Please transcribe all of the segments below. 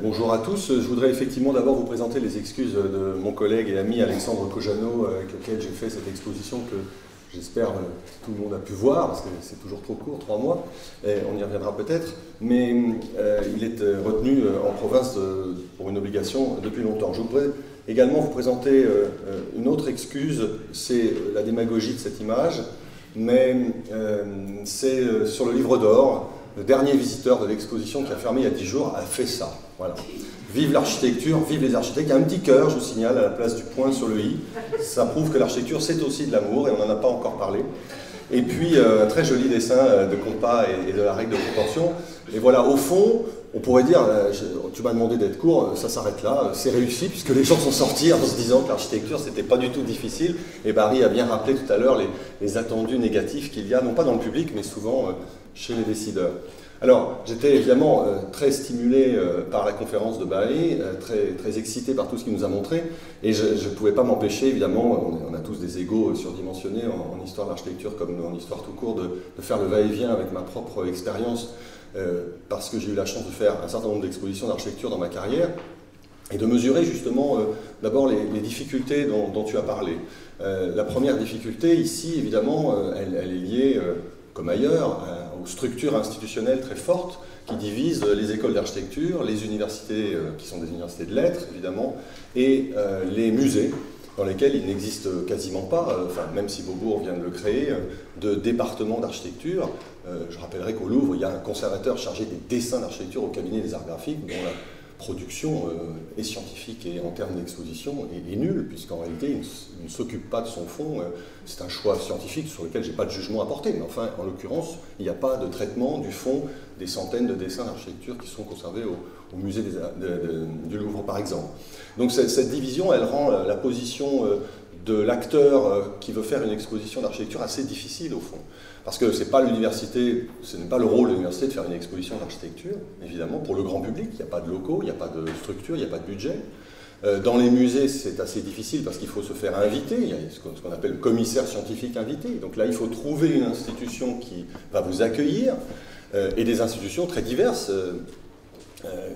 Bonjour à tous. Je voudrais effectivement d'abord vous présenter les excuses de mon collègue et ami Alexandre Kojano, avec lequel j'ai fait cette exposition que j'espère tout le monde a pu voir, parce que c'est toujours trop court, 3 mois, et on y reviendra peut-être, mais il est retenu en province pour une obligation depuis longtemps. Je voudrais également vous présenter une autre excuse, c'est la démagogie de cette image, mais c'est sur le livre d'or. Le dernier visiteur de l'exposition qui a fermé il y a 10 jours a fait ça. Voilà. Vive l'architecture, vive les architectes. Il y a un petit cœur, je vous signale, à la place du point sur le i. Ça prouve que l'architecture, c'est aussi de l'amour, et on n'en a pas encore parlé. Et puis, un très joli dessin de compas et de la règle de proportion. Et voilà, au fond, on pourrait dire, tu m'as demandé d'être court, ça s'arrête là, c'est réussi, puisque les gens sont sortis en se disant que l'architecture, c'était pas du tout difficile. Et Barry a bien rappelé tout à l'heure les attendus négatifs qu'il y a, non pas dans le public, mais souvent chez les décideurs. Alors, j'étais évidemment très stimulé par la conférence de Barry, très excité par tout ce qu'il nous a montré, et je ne pouvais pas m'empêcher, évidemment, on a tous des égos surdimensionnés en histoire de l'architecture comme en histoire tout court, de faire le va-et-vient avec ma propre expérience, parce que j'ai eu la chance de faire un certain nombre d'expositions d'architecture dans ma carrière, et de mesurer justement d'abord les difficultés dont tu as parlé. La première difficulté ici, évidemment, elle est liée, comme ailleurs, aux structures institutionnelles très fortes qui divisent les écoles d'architecture, les universités qui sont des universités de lettres, évidemment, et les musées, dans lesquels il n'existe quasiment pas, même si Beaubourg vient de le créer, de département d'architecture. Je rappellerai qu'au Louvre, il y a un conservateur chargé des dessins d'architecture au cabinet des arts graphiques, dont la production est scientifique et en termes d'exposition est nulle, puisqu'en réalité il ne s'occupe pas de son fond. C'est un choix scientifique sur lequel je n'ai pas de jugement à porter, mais enfin en l'occurrence il n'y a pas de traitement du fond des centaines de dessins d'architecture qui sont conservés au musée du Louvre par exemple. Donc cette division elle rend la position de l'acteur qui veut faire une exposition d'architecture assez difficile au fond. Parce que ce n'est pas l'université, ce n'est pas le rôle de l'université de faire une exposition d'architecture, évidemment, pour le grand public. Il n'y a pas de locaux, il n'y a pas de structure, il n'y a pas de budget. Dans les musées, c'est assez difficile parce qu'il faut se faire inviter. Il y a ce qu'on appelle le commissaire scientifique invité. Donc là, il faut trouver une institution qui va vous accueillir et des institutions très diverses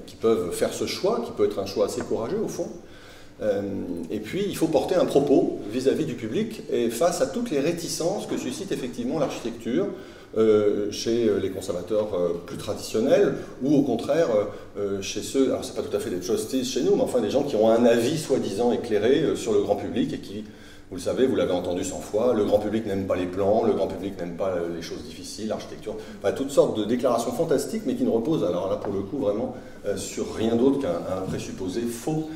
qui peuvent faire ce choix, qui peut être un choix assez courageux au fond. Et puis, il faut porter un propos vis-à-vis du public et face à toutes les réticences que suscite effectivement l'architecture chez les conservateurs plus traditionnels ou au contraire chez ceux, alors c'est pas tout à fait des trustees chez nous, mais enfin des gens qui ont un avis soi-disant éclairé sur le grand public et qui, vous le savez, vous l'avez entendu 100 fois, le grand public n'aime pas les plans, le grand public n'aime pas les choses difficiles, l'architecture, enfin toutes sortes de déclarations fantastiques mais qui ne reposent alors là pour le coup vraiment sur rien d'autre qu'un présupposé faux,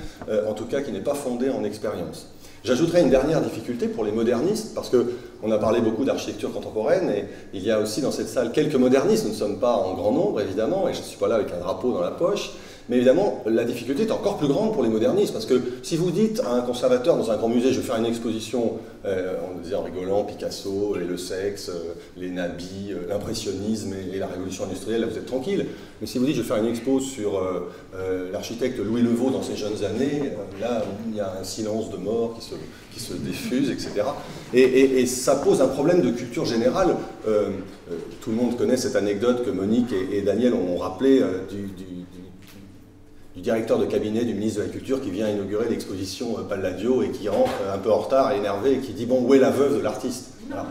en tout cas qui n'est pas fondé en expérience. J'ajouterai une dernière difficulté pour les modernistes, parce qu'on a parlé beaucoup d'architecture contemporaine, et il y a aussi dans cette salle quelques modernistes, nous ne sommes pas en grand nombre évidemment, et je ne suis pas là avec un drapeau dans la poche, mais évidemment la difficulté est encore plus grande pour les modernistes, parce que si vous dites à un conservateur dans un grand musée, je vais faire une exposition, on disait en rigolant, Picasso, et le sexe, les nabis, l'impressionnisme et la révolution industrielle, là vous êtes tranquille, mais si vous dites je vais faire une expo sur l'architecte Louis Levaux dans ses jeunes années, là il y a un silence de mort qui se diffuse, etc. Et ça pose un problème de culture générale. Tout le monde connaît cette anecdote que Monique et Daniel ont rappelé du directeur de cabinet du ministre de la Culture qui vient inaugurer l'exposition Palladio et qui rentre un peu en retard, énervé, et qui dit « Bon, où est la veuve de l'artiste » Voilà.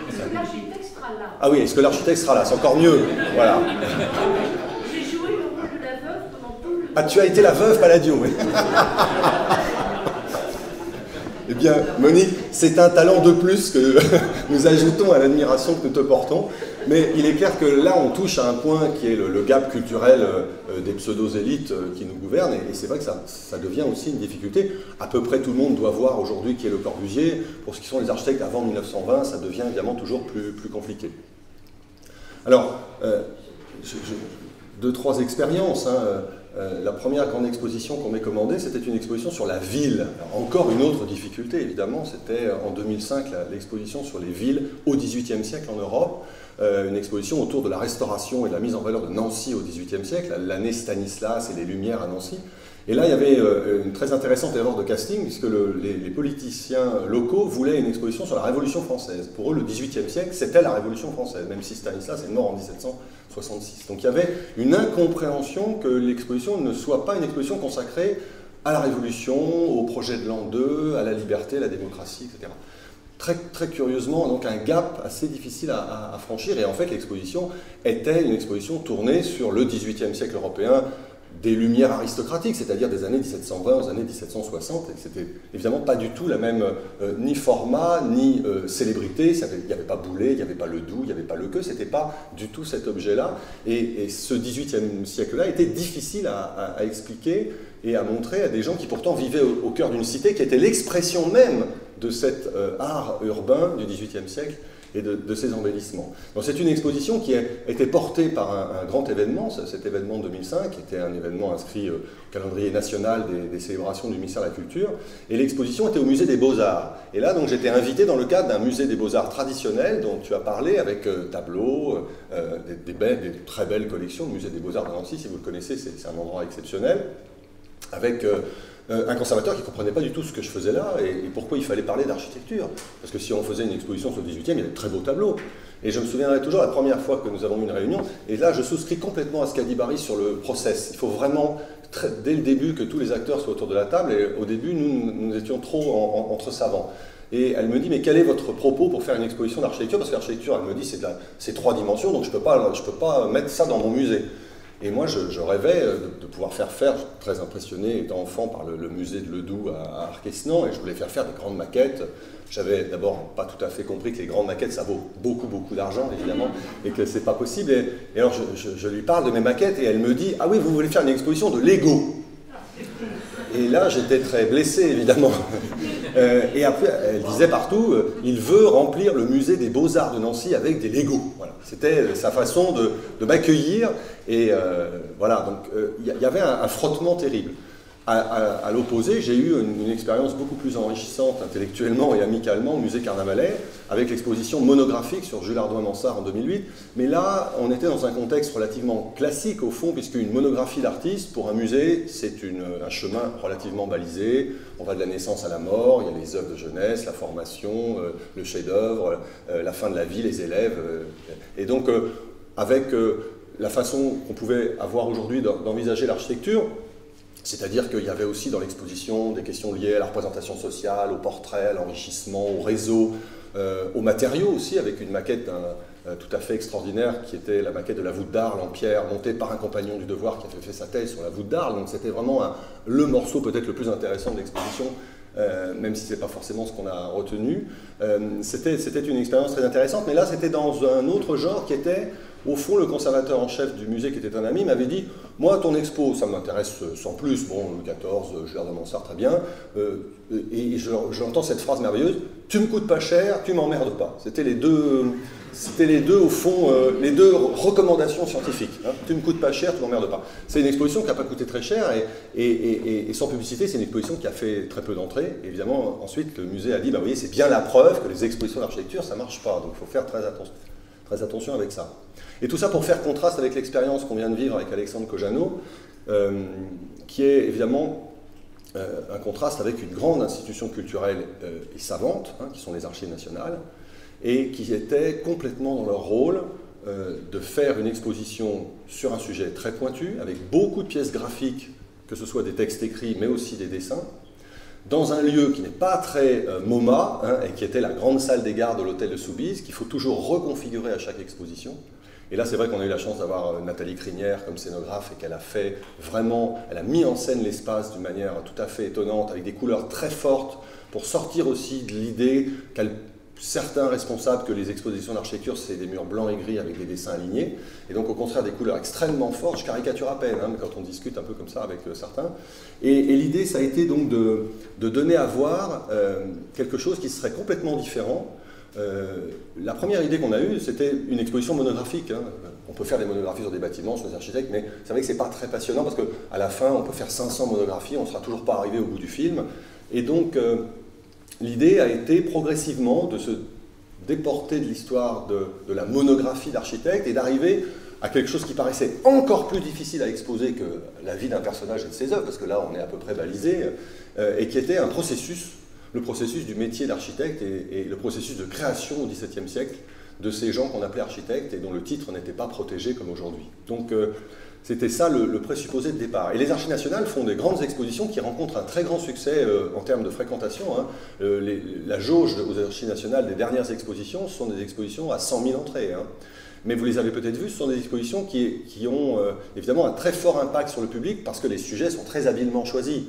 Est-ce que l'architecte sera là? Ah oui, est-ce que l'architecte sera là? C'est encore mieux. Voilà. J'ai joué le rôle de la veuve pendant tout le... Ah, tu as été la veuve Palladio, oui. Eh bien, Monique, c'est un talent de plus que nous ajoutons à l'admiration que nous te portons. Mais il est clair que là, on touche à un point qui est le gap culturel des pseudo-élites qui nous gouvernent. Et c'est vrai que ça devient aussi une difficulté. À peu près tout le monde doit voir aujourd'hui qui est Le Corbusier. Pour ce qui sont les architectes avant 1920, ça devient évidemment toujours plus compliqué. Alors, 2-3 expériences. La première grande exposition qu'on m'ait commandée, c'était une exposition sur la ville. Alors, encore une autre difficulté, évidemment, c'était en 2005 l'exposition sur les villes au XVIIIe siècle en Europe. Une exposition autour de la restauration et de la mise en valeur de Nancy au XVIIIe siècle, l'année Stanislas et les Lumières à Nancy. Et là, il y avait une très intéressante erreur de casting, puisque les politiciens locaux voulaient une exposition sur la Révolution française. Pour eux, le XVIIIe siècle, c'était la Révolution française, même si Stanislas est mort en 1766. Donc il y avait une incompréhension que l'exposition ne soit pas une exposition consacrée à la Révolution, au projet de l'an 2, à la liberté, à la démocratie, etc. Très, très curieusement, donc un gap assez difficile à franchir, et en fait l'exposition était une exposition tournée sur le XVIIIe siècle européen, des lumières aristocratiques, c'est-à-dire des années 1720 aux années 1760, et c'était évidemment pas du tout la même ni format, ni célébrité, il n'y avait pas Boulet, il n'y avait pas Ledoux, il n'y avait pas Lequeux, c'était pas du tout cet objet-là, et ce XVIIIe siècle-là était difficile à expliquer et à montrer à des gens qui pourtant vivaient au cœur d'une cité qui était l'expression même de cet art urbain du XVIIIe siècle et de ses embellissements. Donc c'est une exposition qui a été portée par un grand événement, cet événement 2005, qui était un événement inscrit au calendrier national des célébrations du ministère de la Culture, et l'exposition était au musée des Beaux-Arts. Et là, donc, j'étais invité dans le cadre d'un musée des Beaux-Arts traditionnel dont tu as parlé, avec tableaux, des très belles collections. Le musée des Beaux-Arts de Nancy, si vous le connaissez, c'est un endroit exceptionnel, avec un conservateur qui ne comprenait pas du tout ce que je faisais là et pourquoi il fallait parler d'architecture. Parce que si on faisait une exposition sur le 18e, il y avait de très beaux tableaux. Et je me souviendrai toujours la première fois que nous avons eu une réunion, et là je souscris complètement à ce qu'a dit Barry sur le process. Il faut vraiment, dès le début, que tous les acteurs soient autour de la table, et au début nous étions trop entre savants. Et elle me dit, mais quel est votre propos pour faire une exposition d'architecture? Parce que l'architecture, elle me dit, c'est 3 dimensions, donc je ne peux pas mettre ça dans mon musée. Et moi, je rêvais de pouvoir faire, je suis très impressionné, étant enfant, par le musée de Ledoux à Arquesnan, et je voulais faire des grandes maquettes. J'avais d'abord pas tout à fait compris que les grandes maquettes, ça vaut beaucoup, beaucoup d'argent, évidemment, et que c'est pas possible. Et alors, je lui parle de mes maquettes, et elle me dit, ah oui, vous voulez faire une exposition de Lego? Et là, j'étais très blessé, évidemment. Et après, elle disait partout, il veut remplir le musée des Beaux-Arts de Nancy avec des Legos. Voilà. C'était sa façon de m'accueillir. Et voilà, donc il y avait un frottement terrible. À l'opposé, j'ai eu une expérience beaucoup plus enrichissante intellectuellement et amicalement au musée Carnavalet, avec l'exposition monographique sur Jules Hardouin-Mansart en 2008. Mais là, on était dans un contexte relativement classique au fond, puisque une monographie d'artiste, pour un musée, c'est un chemin relativement balisé. On va de la naissance à la mort, il y a les œuvres de jeunesse, la formation, le chef-d'œuvre, la fin de la vie, les élèves. Et donc, avec la façon qu'on pouvait avoir aujourd'hui d'envisager l'architecture, c'est-à-dire qu'il y avait aussi dans l'exposition des questions liées à la représentation sociale, au portrait, à l'enrichissement, au réseau, aux matériaux aussi, avec une maquette tout à fait extraordinaire qui était la maquette de la voûte d'Arles en pierre, montée par un compagnon du devoir qui avait fait sa thèse sur la voûte d'Arles. Donc c'était vraiment le morceau peut-être le plus intéressant de l'exposition, même si ce n'est pas forcément ce qu'on a retenu. C'était une expérience très intéressante, mais là c'était dans un autre genre qui était... Au fond, le conservateur en chef du musée, qui était un ami, m'avait dit « Moi, ton expo, ça m'intéresse sans plus. Bon, le 14, Jules Hardouin-Mansart, très bien. Et j'entends cette phrase merveilleuse « Tu me coûtes pas cher, tu m'emmerdes pas. » C'était les deux, au fond, les deux recommandations scientifiques. Hein. Tu me coûtes pas cher, tu m'emmerdes pas. C'est une exposition qui n'a pas coûté très cher et sans publicité, c'est une exposition qui a fait très peu d'entrées. Évidemment, ensuite, le musée a dit « Bah, vous voyez, c'est bien la preuve que les expositions d'architecture, ça marche pas. Donc, il faut faire très attention avec ça. » Et tout ça pour faire contraste avec l'expérience qu'on vient de vivre avec Alexandre Kojano, qui est évidemment un contraste avec une grande institution culturelle et savante, hein, qui sont les Archives nationales, et qui étaient complètement dans leur rôle de faire une exposition sur un sujet très pointu, avec beaucoup de pièces graphiques, que ce soit des textes écrits, mais aussi des dessins, dans un lieu qui n'est pas très MoMA, hein, et qui était la grande salle des gares de l'hôtel de Soubise, qu'il faut toujours reconfigurer à chaque exposition. Et là, c'est vrai qu'on a eu la chance d'avoir Nathalie Crinière comme scénographe et qu'elle a fait vraiment, elle a mis en scène l'espace d'une manière tout à fait étonnante, avec des couleurs très fortes, pour sortir aussi de l'idée certains responsables que les expositions d'architecture, c'est des murs blancs et gris avec des dessins alignés, et donc au contraire des couleurs extrêmement fortes. Je caricature à peine, hein, quand on discute un peu comme ça avec certains. Et l'idée, ça a été donc de donner à voir quelque chose qui serait complètement différent. La première idée qu'on a eue, c'était une exposition monographique. Hein. On peut faire des monographies sur des bâtiments, sur des architectes, mais c'est vrai que c'est pas très passionnant parce qu'à la fin, on peut faire 500 monographies, on ne sera toujours pas arrivé au bout du film. Et donc, l'idée a été progressivement de se déporter de l'histoire de la monographie d'architecte et d'arriver à quelque chose qui paraissait encore plus difficile à exposer que la vie d'un personnage et de ses œuvres, parce que là on est à peu près balisé, et qui était un processus, le processus du métier d'architecte et le processus de création au XVIIe siècle de ces gens qu'on appelait architectes et dont le titre n'était pas protégé comme aujourd'hui. Donc c'était ça le présupposé de départ. Et les Archives nationales font des grandes expositions qui rencontrent un très grand succès en termes de fréquentation. Hein. La jauge aux Archives nationales des dernières expositions sont des expositions à 100 000 entrées. Hein. Mais vous les avez peut-être vues, ce sont des expositions qui ont évidemment un très fort impact sur le public parce que les sujets sont très habilement choisis.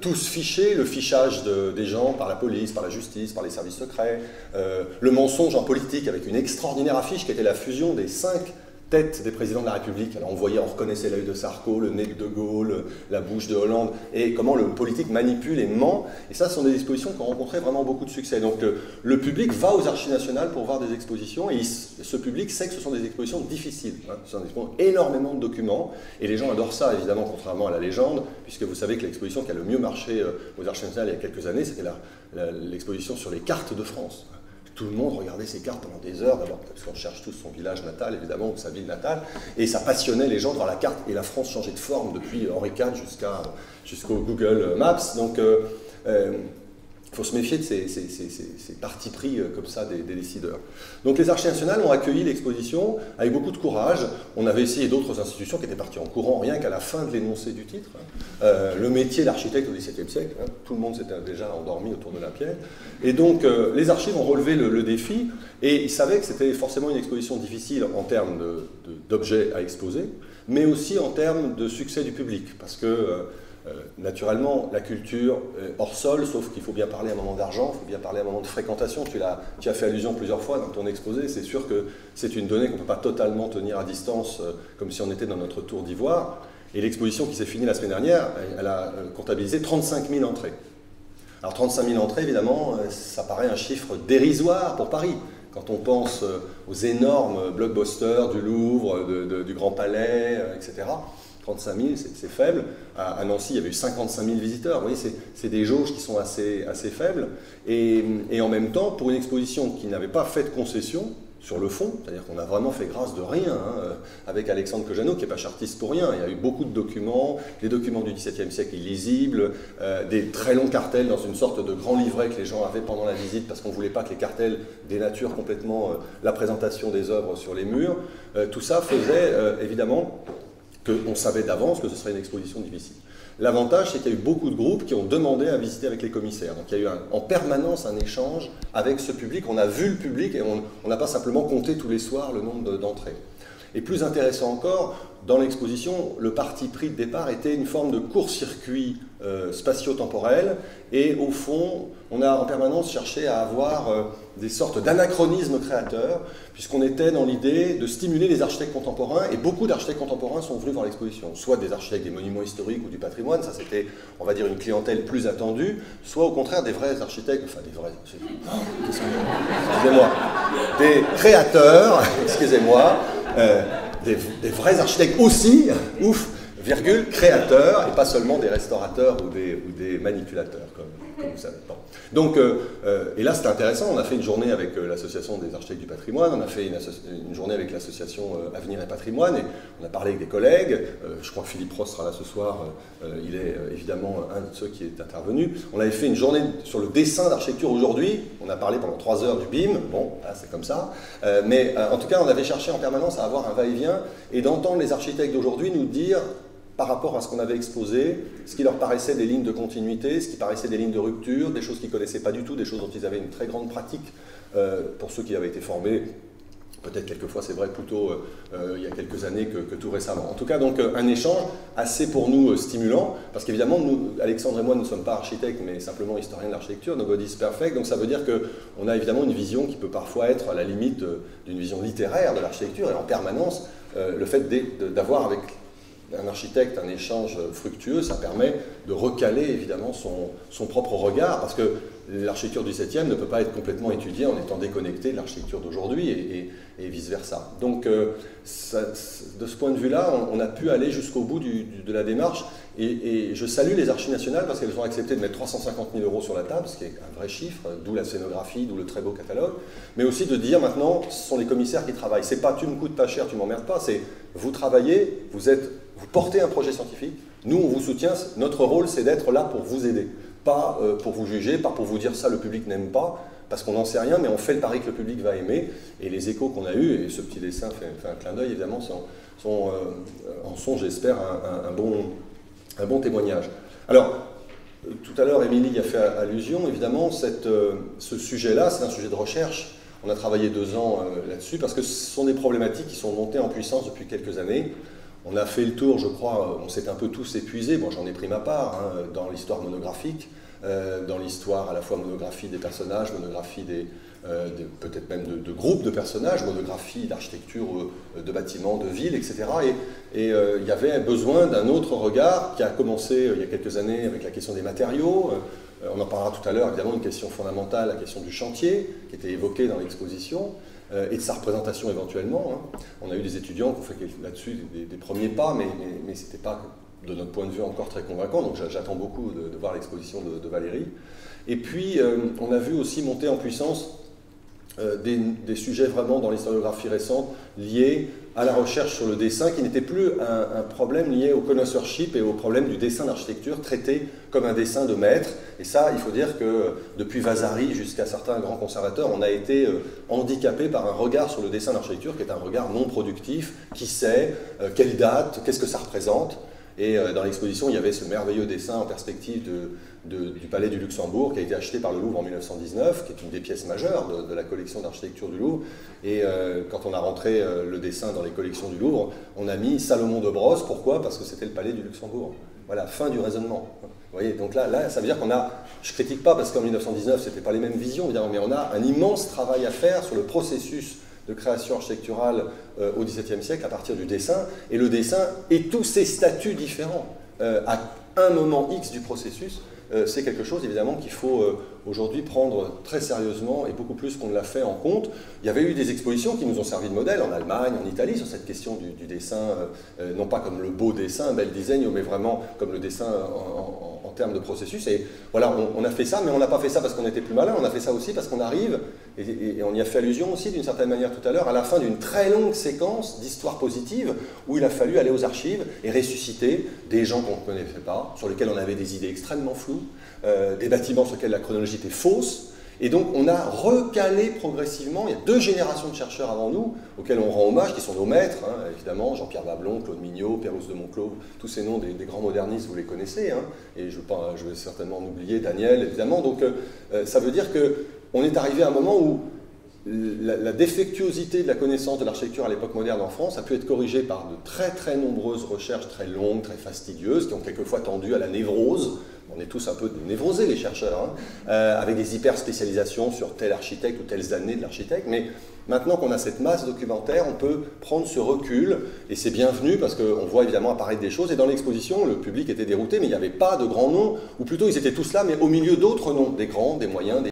Tous fichés, le fichage des gens par la police, par la justice, par les services secrets, le mensonge en politique avec une extraordinaire affiche qui était la fusion des 5 têtes des présidents de la République. Alors on reconnaissait l'œil de Sarko, le nez de De Gaulle, la bouche de Hollande, et comment le politique manipule et ment. Et ça, ce sont des expositions qui ont rencontré vraiment beaucoup de succès. Donc le public va aux Archives nationales pour voir des expositions, et ce public sait que ce sont des expositions difficiles. Hein. Ce sont énormément de documents, et les gens adorent ça, évidemment, contrairement à la légende, puisque vous savez que l'exposition qui a le mieux marché aux Archives nationales il y a quelques années, c'était l'exposition sur les cartes de France. Tout le monde regardait ces cartes pendant des heures, d'abord parce qu'on cherche tous son village natal, évidemment, ou sa ville natale, et ça passionnait les gens de voir la carte, et la France changeait de forme depuis Henri IV jusqu'au Google Maps. Donc, il faut se méfier de ces partis pris comme ça des décideurs. Donc les Archives nationales ont accueilli l'exposition avec beaucoup de courage. On avait essayé d'autres institutions qui étaient parties en courant, rien qu'à la fin de l'énoncé du titre. Le métier d'architecte au XVIIe siècle, hein, tout le monde s'était déjà endormi autour de la pierre. Et donc les archives ont relevé le défi, et ils savaient que c'était forcément une exposition difficile en termes d'objets à exposer, mais aussi en termes de succès du public, parce que naturellement, la culture hors sol, sauf qu'il faut bien parler à un moment d'argent, il faut bien parler à un moment de fréquentation. Tu as fait allusion plusieurs fois dans ton exposé. C'est sûr que c'est une donnée qu'on ne peut pas totalement tenir à distance, comme si on était dans notre tour d'ivoire. Et l'exposition qui s'est finie la semaine dernière, elle a comptabilisé 35 000 entrées. Alors 35 000 entrées, évidemment, ça paraît un chiffre dérisoire pour Paris. Quand on pense aux énormes blockbusters du Louvre, du Grand Palais, etc., 35 000, c'est faible. À Nancy, il y avait eu 55 000 visiteurs. Vous voyez, c'est des jauges qui sont assez faibles. Et en même temps, pour une exposition qui n'avait pas fait de concession sur le fond, c'est-à-dire qu'on a vraiment fait grâce de rien, hein, avec Alexandre Kojano, qui n'est pas chartiste pour rien. Il y a eu beaucoup de documents, des documents du XVIIe siècle illisibles, des très longs cartels dans une sorte de grand livret que les gens avaient pendant la visite, parce qu'on ne voulait pas que les cartels dénaturent complètement la présentation des œuvres sur les murs. Tout ça faisait, évidemment, qu'on savait d'avance que ce serait une exposition difficile. L'avantage, c'est qu'il y a eu beaucoup de groupes qui ont demandé à visiter avec les commissaires. Donc il y a eu en permanence un échange avec ce public. On a vu le public et on n'a pas simplement compté tous les soirs le nombre d'entrées. Et plus intéressant encore, dans l'exposition, le parti pris de départ était une forme de court-circuit spatio-temporel. Et au fond, on a en permanence cherché à avoir des sortes d'anachronismes créateurs, puisqu'on était dans l'idée de stimuler les architectes contemporains, et beaucoup d'architectes contemporains sont venus voir l'exposition, soit des architectes des monuments historiques ou du patrimoine, ça c'était, on va dire, une clientèle plus attendue, soit au contraire des vrais architectes, enfin des vrais, excusez-moi, des créateurs, excusez-moi, des vrais architectes aussi, ouf, virgule, créateurs, et pas seulement des restaurateurs ou des manipulateurs, comme vous savez. Bon. Donc, et là, c'était intéressant. On a fait une journée avec l'Association des architectes du patrimoine, on a fait une journée avec l'association Avenir et Patrimoine, et on a parlé avec des collègues. Je crois que Philippe Ross sera là ce soir. Il est évidemment un de ceux qui est intervenu. On avait fait une journée sur le dessin d'architecture aujourd'hui. On a parlé pendant 3 heures du BIM. Bon, là, c'est comme ça. Mais en tout cas, on avait cherché en permanence à avoir un va-et-vient et d'entendre les architectes d'aujourd'hui nous dire, par rapport à ce qu'on avait exposé, ce qui leur paraissait des lignes de continuité, ce qui paraissait des lignes de rupture, des choses qu'ils ne connaissaient pas du tout, des choses dont ils avaient une très grande pratique, pour ceux qui avaient été formés, peut-être quelquefois c'est vrai plutôt il y a quelques années que tout récemment. En tout cas, donc un échange assez pour nous stimulant, parce qu'évidemment, nous, Alexandre et moi, nous ne sommes pas architectes, mais simplement historiens de l'architecture, nobody's perfect, donc ça veut dire qu'on a évidemment une vision qui peut parfois être à la limite d'une vision littéraire de l'architecture, et en permanence, le fait d'avoir avec un architecte, un échange fructueux, ça permet de recaler évidemment son propre regard, parce que l'architecture du 7e ne peut pas être complètement étudiée en étant déconnectée de l'architecture d'aujourd'hui et vice-versa. Donc de ce point de vue-là, on a pu aller jusqu'au bout de la démarche, Et je salue les Archives nationales parce qu'elles ont accepté de mettre 350 000 € sur la table, ce qui est un vrai chiffre, d'où la scénographie, d'où le très beau catalogue, mais aussi de dire maintenant, ce sont les commissaires qui travaillent. C'est pas tu me coûtes pas cher, tu m'emmerdes pas, c'est vous travaillez, vous portez un projet scientifique, nous on vous soutient, notre rôle c'est d'être là pour vous aider, pas pour vous juger, pas pour vous dire ça le public n'aime pas, parce qu'on n'en sait rien, mais on fait le pari que le public va aimer, et les échos qu'on a eus, et ce petit dessin fait un clin d'œil évidemment, en sont j'espère un bon témoignage. Alors, tout à l'heure, Émilie y a fait allusion, évidemment, ce sujet-là, c'est un sujet de recherche. On a travaillé 2 ans là-dessus, parce que ce sont des problématiques qui sont montées en puissance depuis quelques années. On a fait le tour, je crois, on s'est un peu tous épuisés, bon, j'en ai pris ma part, hein, dans l'histoire monographique, dans l'histoire à la fois monographie des personnages, monographie peut-être même de groupes de personnages, monographie d'architecture, de bâtiments, de villes, etc. Et il y avait besoin d'un autre regard qui a commencé il y a quelques années avec la question des matériaux. On en parlera tout à l'heure, évidemment, une question fondamentale, la question du chantier, qui était évoquée dans l'exposition, et de sa représentation éventuellement. Hein. On a eu des étudiants qui ont fait là-dessus des premiers pas, mais ce n'était pas, de notre point de vue, encore très convaincant, donc j'attends beaucoup de voir l'exposition de Valérie. Et puis, on a vu aussi monter en puissance des sujets vraiment dans l'historiographie récente liés à la recherche sur le dessin, qui n'était plus un problème lié au connoisseurship et au problème du dessin d'architecture traité comme un dessin de maître. Et ça, il faut dire que depuis Vasari jusqu'à certains grands conservateurs, on a été handicapé par un regard sur le dessin d'architecture qui est un regard non productif, qui sait, quelle date, qu'est-ce que ça représente. Et dans l'exposition, il y avait ce merveilleux dessin en perspective du Palais du Luxembourg qui a été acheté par le Louvre en 1919, qui est une des pièces majeures de la collection d'architecture du Louvre. Et quand on a rentré le dessin dans les collections du Louvre, on a mis Salomon de Brosse. Pourquoi? Parce que c'était le Palais du Luxembourg. Voilà, fin du raisonnement. Vous voyez, donc là, ça veut dire qu'on a, je ne critique pas parce qu'en 1919, ce n'était pas les mêmes visions, évidemment, mais on a un immense travail à faire sur le processus de création architecturale au XVIIe siècle à partir du dessin, et le dessin et tous ses statuts différents à un moment X du processus, c'est quelque chose évidemment qu'il faut aujourd'hui prendre très sérieusement et beaucoup plus qu'on ne l'a fait en compte. Il y avait eu des expositions qui nous ont servi de modèle en Allemagne, en Italie, sur cette question du dessin, non pas comme le beau dessin, bel design, mais vraiment comme le dessin en termes de processus. Et voilà, on a fait ça, mais on n'a pas fait ça parce qu'on était plus malin, on a fait ça aussi parce qu'on arrive, et on y a fait allusion aussi d'une certaine manière tout à l'heure, à la fin d'une très longue séquence d'histoire positive où il a fallu aller aux archives et ressusciter des gens qu'on ne connaissait pas, sur lesquels on avait des idées extrêmement floues, des bâtiments sur lesquels la chronologie était fausse. Et donc on a recalé progressivement, il y a 2 générations de chercheurs avant nous, auxquels on rend hommage, qui sont nos maîtres, hein, évidemment, Jean-Pierre Bablon, Claude Mignot, Pérouse de Monclos, tous ces noms des grands modernistes, vous les connaissez, hein, et je vais certainement en oublier, Daniel, évidemment. Donc ça veut dire qu'on est arrivé à un moment où la défectuosité de la connaissance de l'architecture à l'époque moderne en France a pu être corrigée par de très très nombreuses recherches très longues, très fastidieuses, qui ont quelquefois tendu à la névrose. On est tous un peu névrosés, les chercheurs, hein, avec des hyper-spécialisations sur tel architecte ou telles années de l'architecte. Mais maintenant qu'on a cette masse documentaire, on peut prendre ce recul, et c'est bienvenu parce qu'on voit évidemment apparaître des choses. Et dans l'exposition, le public était dérouté, mais il n'y avait pas de grands noms, ou plutôt ils étaient tous là, mais au milieu d'autres noms, des grands, des moyens, des